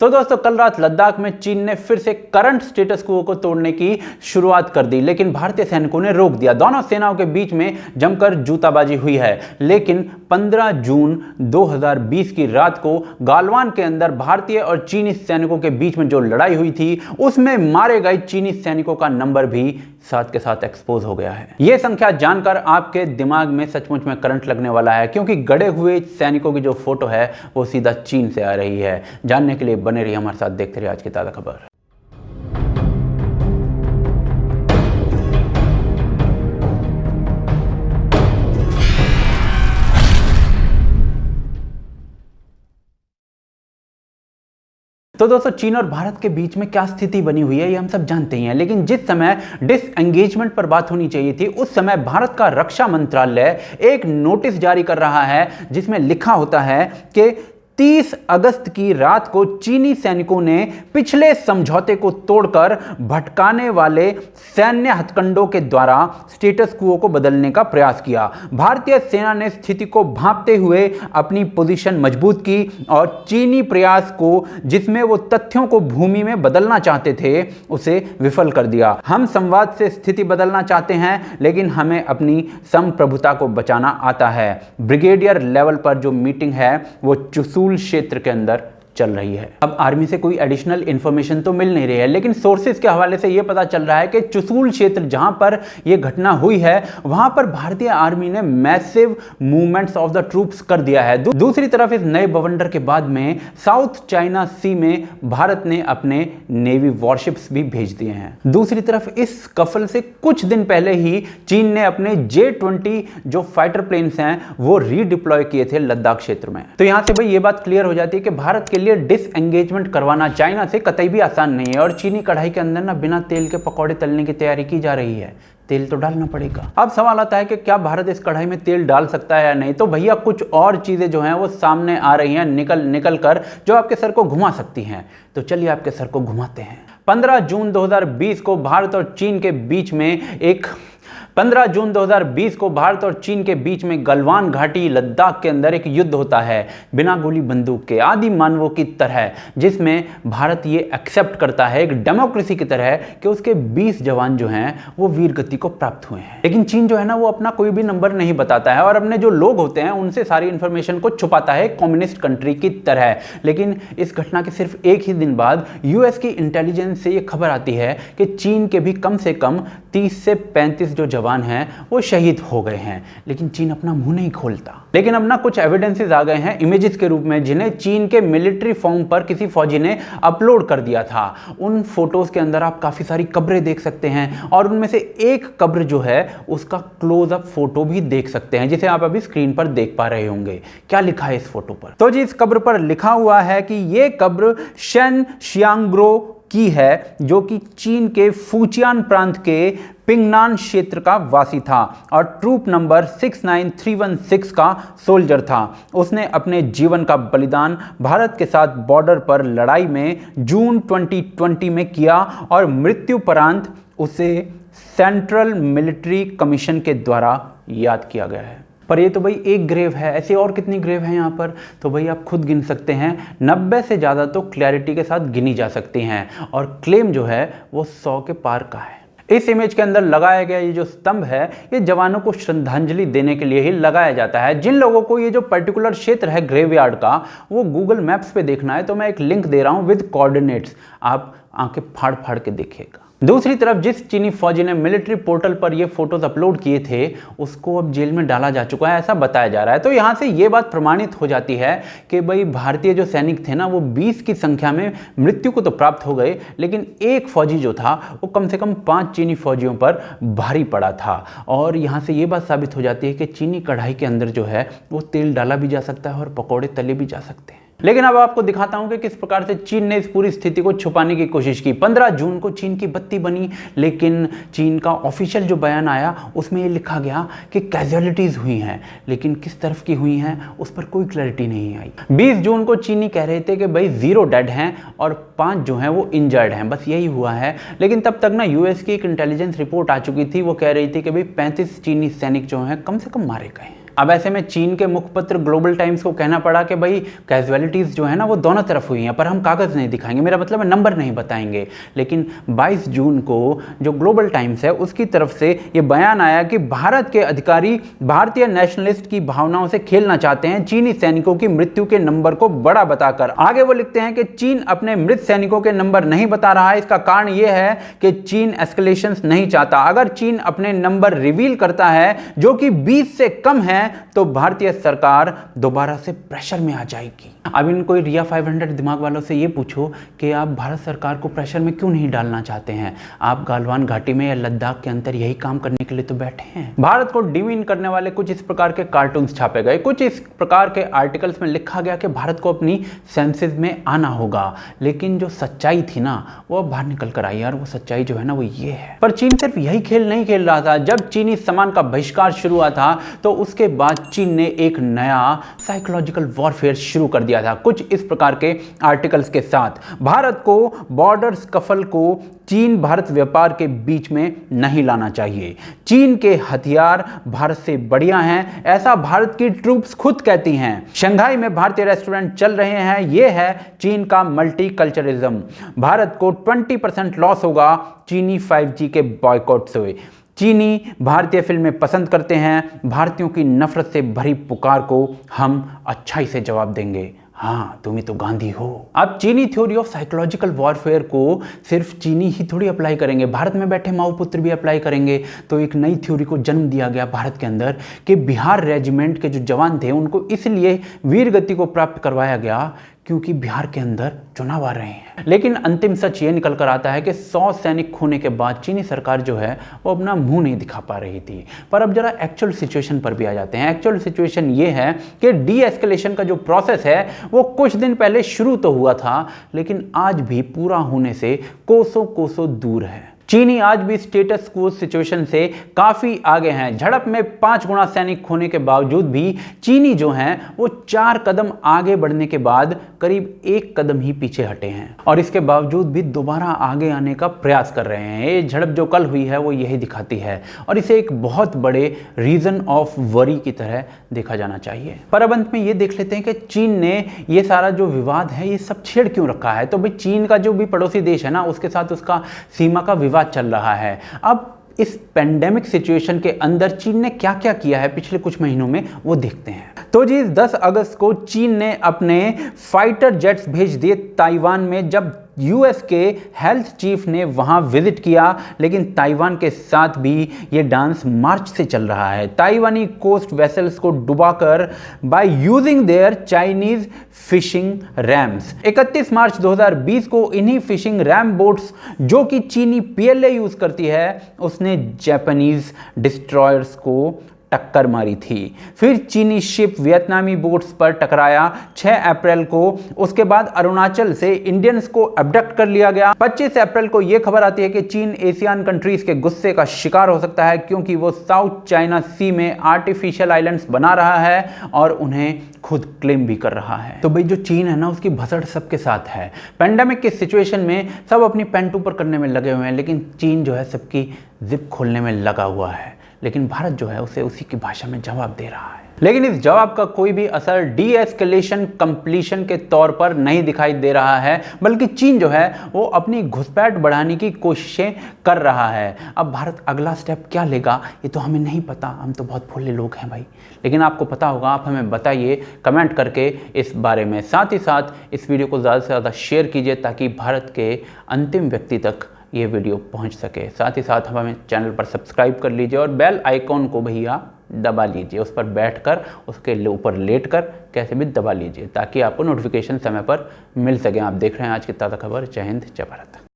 तो दोस्तों कल रात लद्दाख में चीन ने फिर से करंट स्टेटस क्वो को तोड़ने की शुरुआत कर दी, लेकिन भारतीय सैनिकों ने रोक दिया। दोनों सेनाओं के बीच में जमकर जूताबाजी हुई है, लेकिन 15 जून 2020 की रात को गालवान के अंदर भारतीय और चीनी सैनिकों के बीच में जो लड़ाई हुई थी उसमें मारे गए चीनी सैनिकों का नंबर भी साथ के साथ एक्सपोज हो गया है। यह संख्या जानकर आपके दिमाग में सचमुच में करंट लगने वाला है, क्योंकि गड़े हुए सैनिकों की जो फोटो है वो सीधा चीन से आ रही है। जानने के लिए बने रहिए हमारे साथ, देखते रहिए आज की ताज़ा खबर। तो दोस्तों चीन और भारत के बीच में क्या स्थिति बनी हुई है ये हम सब जानते ही हैं, लेकिन जिस समय डिसएंगेजमेंट पर बात होनी चाहिए थी उस समय भारत का रक्षा मंत्रालय एक नोटिस जारी कर रहा है जिसमें लिखा होता है कि 30 अगस्त की रात को चीनी सैनिकों ने पिछले समझौते को तोड़कर भटकाने वाले सैन्य हथकंडों के द्वारा स्टेटस क्वो को बदलने का प्रयास किया। भारतीय सेना ने स्थिति को भांपते हुए अपनी पोजीशन मजबूत की और चीनी प्रयास को, जिसमें वो तथ्यों को भूमि में बदलना चाहते थे, उसे विफल कर दिया। हम संवाद से स्थिति बदलना चाहते हैं, लेकिन हमें अपनी संप्रभुता को बचाना आता है। ब्रिगेडियर लेवल पर जो मीटिंग है वो चुसूल क्षेत्र के अंदर चल रही है। अब आर्मी से कोई एडिशनल इंफॉर्मेशन तो मिल नहीं रही है, लेकिन सोर्सेज के हवाले से यह पता चल रहा है कि चुसूल क्षेत्र जहां पर यह घटना हुई है वहां पर भारतीय आर्मी ने massive movements of the troops कर दिया है। दूसरी तरफ इस नए बवंडर के बाद में साउथ चाइना सी में भारत ने अपने नेवी वॉरशिप्स भी भेज दिए हैं। दूसरी तरफ इस कफल से कुछ दिन पहले ही चीन ने अपने J-20 जो फाइटर प्लेन्स हैं वो रीडिप्लॉय किए थे लद्दाख क्षेत्र में। तो यहां से भाई ये बात क्लियर हो जाती है कि भारत के लिए डिसएंगेजमेंट करवाना चाइना से कतई भी आसान नहीं है, और चीनी कढ़ाई के अंदर ना बिना तेल के पकौड़े तलने की तैयारी की जा रही है। तेल तो डालना पड़ेगा। अब सवाल आता है कि क्या भारत इस कढ़ाई में तेल डाल सकता है या नहीं। तो भैया कुछ और चीजें जो हैं वो सामने आ रही हैं निकल कर, जो आपके सर को घुमा सकती हैं। तो चलिए आपके सर को घुमाते हैं। 15 जून 2020 को भारत और चीन के बीच में गलवान घाटी लद्दाख के अंदर एक युद्ध होता है, बिना गोली बंदूक के, आदि मानवों की तरह, जिसमें भारत ये एक्सेप्ट करता है एक डेमोक्रेसी की तरह कि उसके 20 जवान जो हैं वो वीर गति को प्राप्त हुए हैं। लेकिन चीन जो है ना वो अपना कोई भी नंबर नहीं बताता है और अपने जो लोग होते हैं उनसे सारी इंफॉर्मेशन को छुपाता है कम्युनिस्ट कंट्री की तरह। लेकिन इस घटना के सिर्फ एक ही दिन बाद यूएस की इंटेलिजेंस से ये खबर आती है कि चीन के भी कम से कम 30 से 35 जो जवान हैं वो शहीद हो गए हैं। लेकिन चीन अपना मुंह नहीं खोलता। लेकिन अब ना कुछ एविडेंसेस आ गए हैं इमेजेस के रूप में, जिन्हें चीन के मिलिट्री फॉर्म पर किसी फौजी ने अपलोड कर दिया था। उन फोटोज के अंदर आप काफी सारी कब्रें देख सकते हैं और उनमें से एक कब्र जो है उसका क्लोज अप फोटो भी देख सकते हैं, जिसे आप अभी स्क्रीन पर देख पा रहे होंगे। क्या लिखा है इस फोटो पर? तो जी इस कब्र पर लिखा हुआ है कि यह कब्र शेन शियांग्रो की है, जो कि चीन के फुजियान प्रांत के पिंगनान क्षेत्र का वासी था और ट्रूप नंबर 69316 का सोल्जर था। उसने अपने जीवन का बलिदान भारत के साथ बॉर्डर पर लड़ाई में जून 2020 में किया और मृत्युपरांत उसे सेंट्रल मिलिट्री कमीशन के द्वारा याद किया गया है। पर ये तो भाई एक ग्रेव है, ऐसे और कितनी ग्रेव है यहाँ पर? तो भाई आप खुद गिन सकते हैं, 90 से ज़्यादा तो क्लैरिटी के साथ गिनी जा सकती हैं और क्लेम जो है वो 100 के पार का है। इस इमेज के अंदर लगाया गया ये जो स्तंभ है ये जवानों को श्रद्धांजलि देने के लिए ही लगाया जाता है। जिन लोगों को ये जो पर्टिकुलर क्षेत्र है ग्रेवयार्ड का वो गूगल मैप्स पे देखना है तो मैं एक लिंक दे रहा हूँ विद कोऑर्डिनेट्स, आप आंखें फाड़ फाड़ के देखिएगा। दूसरी तरफ जिस चीनी फौजी ने मिलिट्री पोर्टल पर ये फोटोज अपलोड किए थे उसको अब जेल में डाला जा चुका है, ऐसा बताया जा रहा है। तो यहाँ से ये बात प्रमाणित हो जाती है कि भाई भारतीय जो सैनिक थे ना वो 20 की संख्या में मृत्यु को तो प्राप्त हो गए, लेकिन एक फौजी जो था वो कम से कम 5 चीनी फौजियों पर भारी पड़ा था। और यहाँ से ये बात साबित हो जाती है कि चीनी कढ़ाई के अंदर जो है वो तेल डाला भी जा सकता है और पकौड़े तले भी जा सकते हैं। लेकिन अब आपको दिखाता हूं कि किस प्रकार से चीन ने इस पूरी स्थिति को छुपाने की कोशिश की। 15 जून को चीन की बत्ती बनी, लेकिन चीन का ऑफिशियल जो बयान आया उसमें ये लिखा गया कि कैजुअलिटीज हुई हैं, लेकिन किस तरफ की हुई हैं उस पर कोई क्लैरिटी नहीं आई। 20 जून को चीनी कह रहे थे कि भाई 0 डेड हैं और 5 जो हैं वो इंजर्ड हैं, बस यही हुआ है। लेकिन तब तक ना यूएस की एक इंटेलिजेंस रिपोर्ट आ चुकी थी, वो कह रही थी कि भाई 35 चीनी सैनिक जो हैं कम से कम मारे गए हैं। अब ऐसे में चीन के मुखपत्र ग्लोबल टाइम्स को कहना पड़ा कि भाई कैजुअलिटीज़ जो है ना वो दोनों तरफ हुई हैं, पर हम कागज़ नहीं दिखाएंगे, मेरा मतलब है नंबर नहीं बताएंगे। लेकिन 22 जून को जो ग्लोबल टाइम्स है उसकी तरफ से ये बयान आया कि भारत के अधिकारी भारतीय नेशनलिस्ट की भावनाओं से खेलना चाहते हैं, चीनी सैनिकों की मृत्यु के नंबर को बड़ा बताकर। आगे वो लिखते हैं कि चीन अपने मृत सैनिकों के नंबर नहीं बता रहा है, इसका कारण यह है कि चीन एस्केलेशन नहीं चाहता। अगर चीन अपने नंबर रिवील करता है जो कि 20 से कम है तो भारतीय सरकार दोबारा से प्रेशर में आ जाएगी। अब इन कोई रिया 500 दिमाग वालों से ये पूछो कि आप भारत सरकार को प्रेशर में क्यों नहीं डालना चाहते हैं? आप गालवान घाटी में या लद्दाख के अंदर यही काम करने के लिए तो बैठे हैं। भारत को डिमीन करने वाले कुछ इस प्रकार के कार्टून्स छापे गए, कुछ इस प्रकार के आर्टिकल्स में लिखा गया कि भारत को अपनी सेंसेस में आना होगा। लेकिन जो सच्चाई थी ना वो अब बाहर निकल कर आई यार, वो सच्चाई जो है ना वो ये है। पर चीन सिर्फ यही खेल नहीं खेल रहा था। जब चीनी सामान का बहिष्कार शुरू हुआ था तो उसके बाद चीन ने एक नया साइकोलॉजिकल वॉरफेयर शुरू कर दिया था, कुछ इस प्रकार के आर्टिकल्स के साथ। भारत को बॉर्डर स्कफल को चीन भारत व्यापार के बीच में नहीं लाना चाहिए। चीन के हथियार भारत से बढ़िया हैं, ऐसा भारत की ट्रूप्स खुद कहती हैं। शंघाई में भारतीय रेस्टोरेंट चल रहे हैं, यह है चीन का मल्टीकल्चरलिज्म। भारत को 20% लॉस होगा चीनी 5G के बॉयकॉट से। चीनी भारतीय फिल्में पसंद करते हैं, भारतीयों की नफरत से भरी पुकार को हम अच्छाई से जवाब देंगे। हाँ, तुम ही तो गांधी हो। अब चीनी थ्योरी ऑफ साइकोलॉजिकल वॉरफेयर को सिर्फ चीनी ही थोड़ी अप्लाई करेंगे, भारत में बैठे माओ पुत्र भी अप्लाई करेंगे। तो एक नई थ्योरी को जन्म दिया गया भारत के अंदर कि बिहार रेजिमेंट के जो जवान थे उनको इसलिए वीर गति को प्राप्त करवाया गया क्योंकि बिहार के अंदर चुनाव आ रहे हैं। लेकिन अंतिम सच ये निकल कर आता है कि 100 सैनिक खोने के बाद चीनी सरकार जो है वो अपना मुंह नहीं दिखा पा रही थी। पर अब जरा एक्चुअल सिचुएशन पर भी आ जाते हैं। एक्चुअल सिचुएशन ये है कि डी एस्केलेशन का जो प्रोसेस है वो कुछ दिन पहले शुरू तो हुआ था, लेकिन आज भी पूरा होने से कोसों कोसों दूर है। चीनी आज भी स्टेटस क्वो सिचुएशन से काफ़ी आगे हैं। झड़प में 5 गुना सैनिक खोने के बावजूद भी चीनी जो हैं वो 4 कदम आगे बढ़ने के बाद करीब 1 कदम ही पीछे हटे हैं, और इसके बावजूद भी दोबारा आगे आने का प्रयास कर रहे हैं। ये झड़प जो कल हुई है वो यही दिखाती है, और इसे एक बहुत बड़े रीजन ऑफ वरी की तरह देखा जाना चाहिए। पर अब अंत में ये देख लेते हैं कि चीन ने ये सारा जो विवाद है ये सब छेड़ क्यों रखा है। तो भाई चीन का जो भी पड़ोसी देश है ना उसके साथ उसका सीमा का विवाद चल रहा है। अब इस पेंडेमिक सिचुएशन के अंदर चीन ने क्या क्या किया है पिछले कुछ महीनों में वो देखते हैं। तो जी 10 अगस्त को चीन ने अपने फाइटर जेट्स भेज दिए ताइवान में, जब यूएस के हेल्थ चीफ ने वहां विजिट किया। लेकिन ताइवान के साथ भी ये डांस मार्च से चल रहा है। ताइवानी कोस्ट वेसल्स को डुबाकर by using their Chinese fishing rams. 31 मार्च 2020 को इन्हीं फिशिंग रैम बोट्स जो कि चीनी पीएलए यूज करती है उसने जापानीज डिस्ट्रॉयर्स को टक्कर मारी थी। फिर चीनी शिप वियतनामी बोट्स पर टकराया 6 अप्रैल को। उसके बाद अरुणाचल से इंडियंस को अबडक्ट कर लिया गया। 25 अप्रैल को यह खबर आती है कि चीन एशियन कंट्रीज के गुस्से का शिकार हो सकता है क्योंकि वो साउथ चाइना सी में आर्टिफिशियल आइलैंड्स बना रहा है और उन्हें खुद क्लेम भी कर रहा है। तो भाई जो चीन है ना उसकी भसड़ सबके साथ है। पेंडेमिक के सिचुएशन में सब अपनी पैंट ऊपर करने में लगे हुए हैं, लेकिन चीन जो है सबकी जिप खोलने में लगा हुआ है। लेकिन भारत जो है उसे उसी की भाषा में जवाब दे रहा है। लेकिन इस जवाब का कोई भी असर डी एस्केलेशन कंप्लीशन के तौर पर नहीं दिखाई दे रहा है, बल्कि चीन जो है वो अपनी घुसपैठ बढ़ाने की कोशिशें कर रहा है। अब भारत अगला स्टेप क्या लेगा ये तो हमें नहीं पता, हम तो बहुत भोले लोग हैं भाई। लेकिन आपको पता होगा, आप हमें बताइए कमेंट करके इस बारे में। साथ ही साथ इस वीडियो को ज़्यादा से ज़्यादा शेयर कीजिए ताकि भारत के अंतिम व्यक्ति तक ये वीडियो पहुंच सके। साथ ही साथ हमें चैनल पर सब्सक्राइब कर लीजिए और बेल आइकॉन को भैया दबा लीजिए, उस पर बैठकर उसके ऊपर लेटकर कैसे भी दबा लीजिए ताकि आपको नोटिफिकेशन समय पर मिल सके। आप देख रहे हैं आज की ताज़ा खबर। जय हिंद, जय भारत।